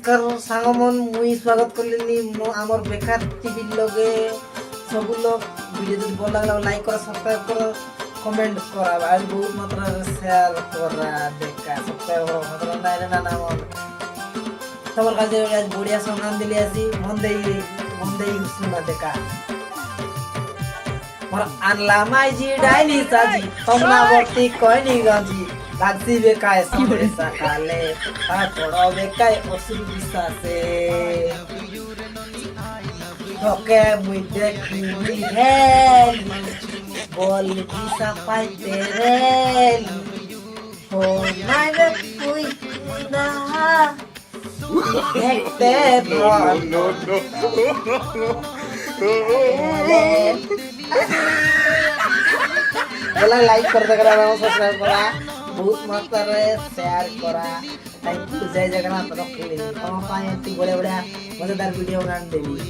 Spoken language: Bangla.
नमस्कार सांगमन मुई स्वागत करलिनी आमर बेकार टीवी लगे सब लोग वीडियो যদি ভালো লাগলে লাইক করো সাবস্ক্রাইব করো কমেন্ট করা আর বহুত মাত্রা শেয়ার করা দেখা সাবস্ক্রাইব করো মাত্রা না না নাম তোমার কাছে আজ বড়িয়া সঙ্গান দিলি আসি মন দেই শুনা দেখা মোর আনলা মাইজি ডাইনি সাজি তোমরা বর্তি কইনি গাজি লাগছি বেকায় সামনে সকালে আর পড়ো বেকায় অসুর বিশ্বাসে তোকে মুই দেখিনি রে বল বিসা পাইতে রে ও নাই রে তুই না দেখতে নো बोला लाइक कर दे करा सब्सक्राइब करा बहुत मात्रा रे शेयर करा थैंक यू जय जगन्नाथ रखली हम पाए बड़े बड़े मजेदार वीडियो बनाने देवी।